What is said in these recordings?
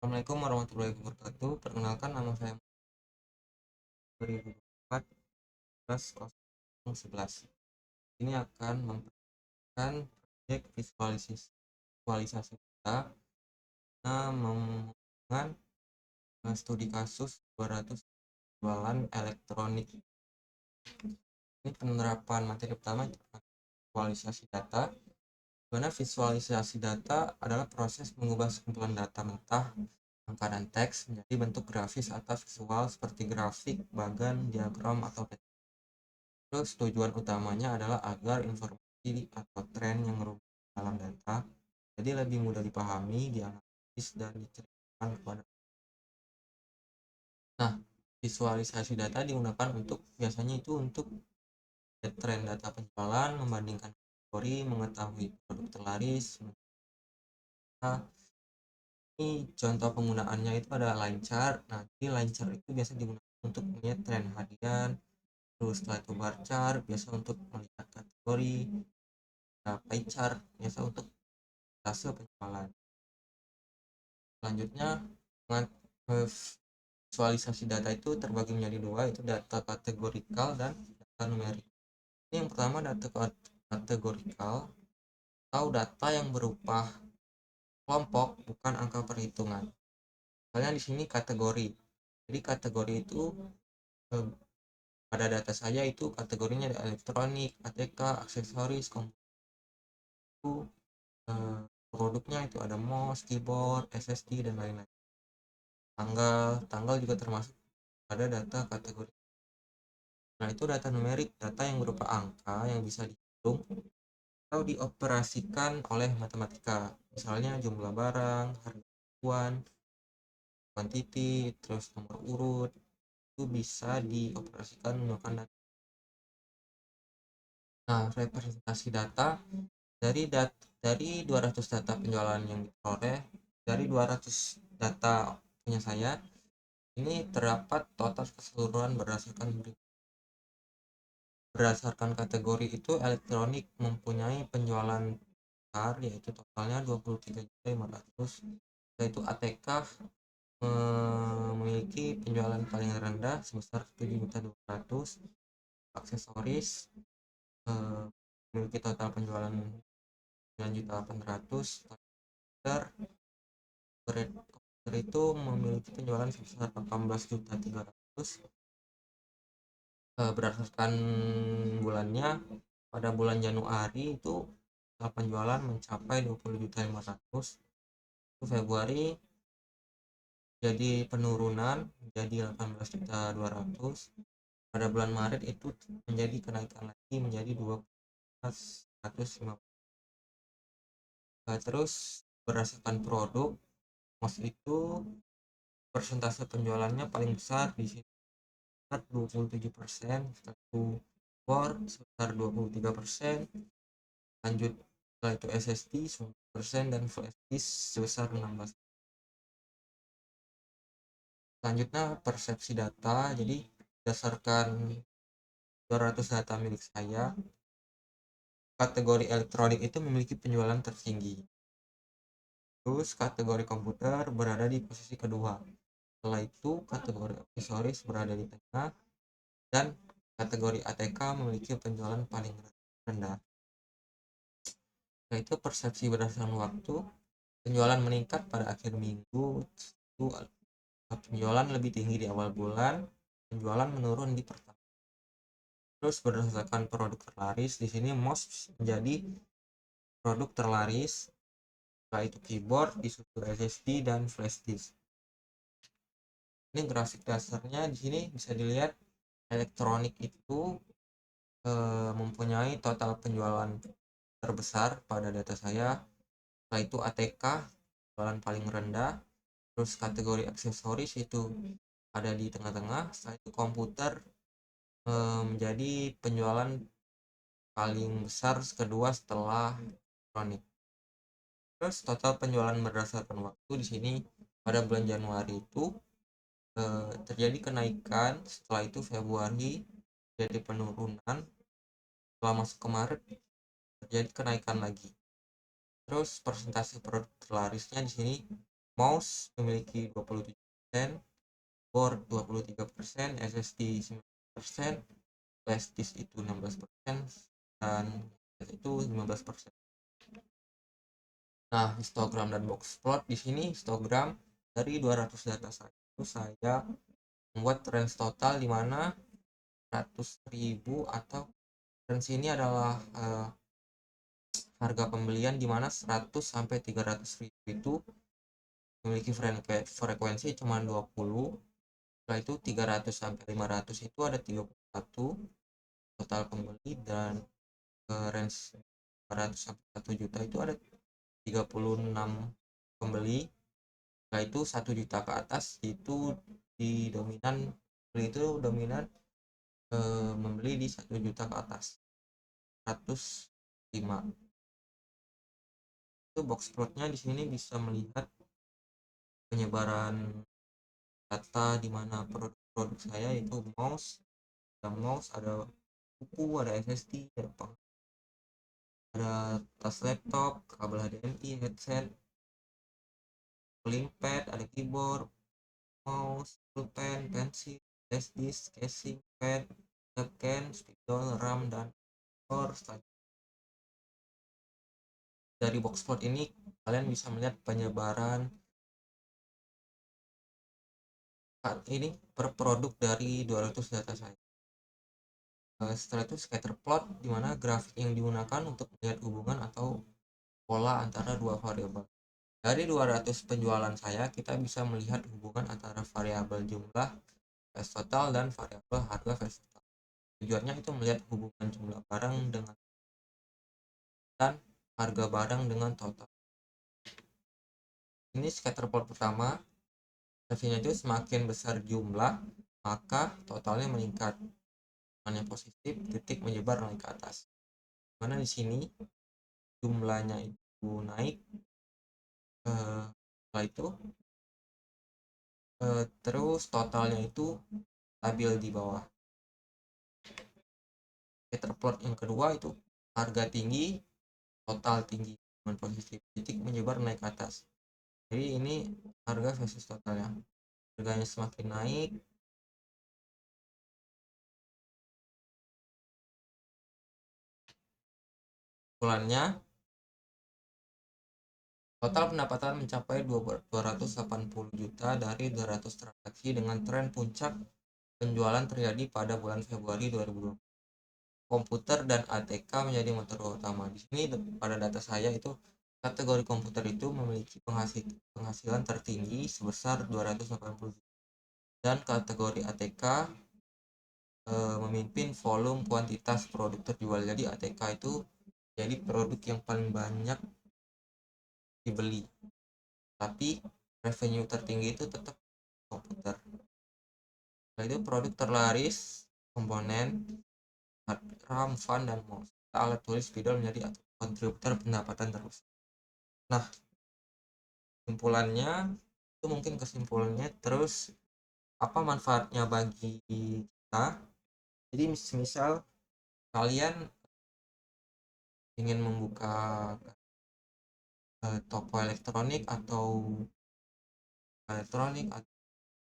Assalamualaikum warahmatullahi wabarakatuh. Perkenalkan nama saya 2024 11. Ini akan memperkenalkan proyek visualisasi data menggunakan studi kasus 200 jualan elektronik. Ini penerapan materi pertama visualisasi data. Dimana visualisasi data adalah proses mengubah sekumpulan data mentah, angka dan teks menjadi bentuk grafis atau visual seperti grafik, bagan, diagram, atau peta. Terus tujuan utamanya adalah agar informasi atau tren yang merujuk dalam data jadi lebih mudah dipahami, dianalisis, dan diceritakan kepada. Nah, visualisasi data digunakan biasanya itu untuk tren data penjualan, membandingkan kategori, mengetahui produk terlaris. Nah, ini contoh penggunaannya itu ada line chart. Nah, jadi line chart itu biasa digunakan untuk melihat tren harian. Terus setelah itu bar chart biasa untuk melihat kategori. Nah, pie chart biasa untuk hasil penjualan. Selanjutnya, visualisasi data itu terbagi menjadi dua, itu data kategorikal dan data numerik. Ini yang pertama, data kategorikal atau data yang berupa kelompok bukan angka perhitungan. Misalnya di sini kategori. Jadi kategori itu eh, pada data saya itu kategorinya ada elektronik, ATK, aksesoris, komputer, produknya itu ada mouse, keyboard, SSD, dan lain-lain. Tanggal juga termasuk pada data kategori. Nah, itu data numerik, data yang berupa angka yang bisa dihitung atau dioperasikan oleh matematika. Misalnya jumlah barang, harga acuan, quantity, terus nomor urut, itu bisa dioperasikan menggunakan data. Nah, representasi data dari 200 data penjualan yang diperoleh, dari 200 data punya saya, ini terdapat total keseluruhan berdasarkan kategori itu elektronik mempunyai penjualan besar yaitu totalnya 23.500.000, yaitu ATK memiliki penjualan paling rendah sebesar 7.200.000, aksesoris memiliki total penjualan 9.800.000, komputer itu memiliki penjualan sebesar 18.300.000. Berdasarkan bulannya, pada bulan Januari itu penjualan mencapai 20.500.000. Februari jadi penurunan menjadi 18.200.000. Pada bulan Maret itu menjadi kenaikan lagi menjadi 12.150. Terus berdasarkan produk, mouse itu persentase penjualannya paling besar di sini 27%, satu board sekitar 23%, lanjut setelah itu SSD 10% dan flash disk sebesar 16%. Selanjutnya persepsi data, jadi berdasarkan 200 data milik saya, kategori elektronik itu memiliki penjualan tertinggi. Terus kategori komputer berada di posisi kedua. Setelah itu kategori aksesoris berada di tengah dan kategori ATK memiliki penjualan paling rendah. Yaitu persepsi berdasarkan waktu, penjualan meningkat pada akhir minggu, itu penjualan lebih tinggi di awal bulan, penjualan menurun di pertengahan. Terus berdasarkan produk terlaris, di sini mouse menjadi produk terlaris, setelah itu keyboard, disusul SSD dan flash disk. Ini grafik dasarnya di sini bisa dilihat elektronik itu mempunyai total penjualan terbesar pada data saya. Setelah itu ATK penjualan paling rendah, terus kategori aksesoris itu ada di tengah-tengah, setelah itu komputer menjadi penjualan paling besar kedua setelah elektronik. Terus total penjualan berdasarkan waktu di sini pada bulan Januari itu terjadi kenaikan, setelah itu Februari jadi penurunan, setelah masuk ke Maret terjadi kenaikan lagi. Terus persentase produk terlarisnya di sini mouse memiliki 27%, board 23%, SSD 9%, flash disk itu 16%, dan itu 15%. Nah, histogram dan box plot di sini histogram dari 200 data saya membuat range total di mana 100.000 atau range ini adalah harga pembelian di mana 100 sampai 300.000 itu memiliki frekuensi cuma 20. Setelah itu 300 sampai 500 itu ada 31 total pembeli, dan range 500 sampai 1 juta itu ada 36 pembeli. Setelah itu 1 juta ke atas itu di dominan beli itu dominan membeli di 1 juta ke atas 105. Itu box plotnya di sini bisa melihat penyebaran data di mana produk-produk saya itu mouse, ada buku, ada SSD, ada tas laptop, kabel HDMI, headset, cooling pad, ada keyboard, mouse, pulpen, pensil, flash disk, casing, pad, webcam, spidol, RAM, dan power. Dari box plot ini kalian bisa melihat penyebaran ini per produk dari 200 data saya. Setelah itu scatter plot, di mana grafik yang digunakan untuk melihat hubungan atau pola antara dua variabel. Dari 200 penjualan saya, kita bisa melihat hubungan antara variabel jumlah versus total dan variabel harga versus total. Tujuannya itu melihat hubungan jumlah barang dengan dan harga barang dengan total. Ini scatter plot pertama. Grafiknya itu semakin besar jumlah, maka totalnya meningkat. Yang positif, titik menyebar naik ke atas. Mana di sini jumlahnya itu naik, setelah itu terus totalnya itu stabil di bawah. Scatter plot yang kedua itu harga tinggi, total tinggi dengan positif, titik menyebar naik ke atas. Jadi ini harga versus totalnya. Harganya semakin naik, bulannya total pendapatan mencapai 280 juta dari 200 transaksi dengan tren puncak penjualan terjadi pada bulan Februari 2020. Komputer dan ATK menjadi motor utama. Di sini pada data saya itu kategori komputer itu memiliki penghasilan tertinggi sebesar 280 juta, dan kategori ATK memimpin volume kuantitas produk terjual. Jadi ATK itu jadi produk yang paling banyak dibeli, tapi revenue tertinggi itu tetap komputer. Setelah itu produk terlaris komponen RAM, fan, dan mouse. Alat tulis spidol menjadi kontributor pendapatan terbesar. Nah, kesimpulannya itu mungkin kesimpulannya terus apa manfaatnya bagi kita. Jadi misal kalian ingin membuka toko elektronik atau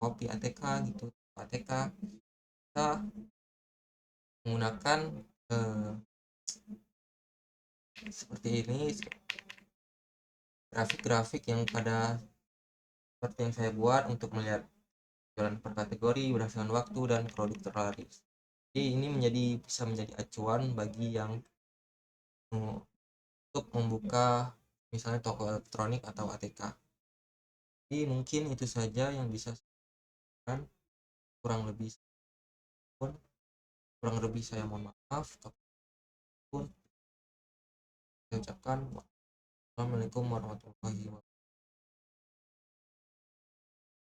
kopi ATK gitu, ATK kita menggunakan seperti ini, grafik-grafik yang pada seperti yang saya buat untuk melihat jualan per kategori berdasarkan waktu dan produk terlaris. Jadi ini bisa menjadi acuan bagi yang untuk membuka misalnya toko elektronik atau ATK. Jadi mungkin itu saja yang bisa saya sampaikan. kurang lebih saya mohon maaf. Apapun saya ucapkan, wassalamualaikum warahmatullahi wabarakatuh.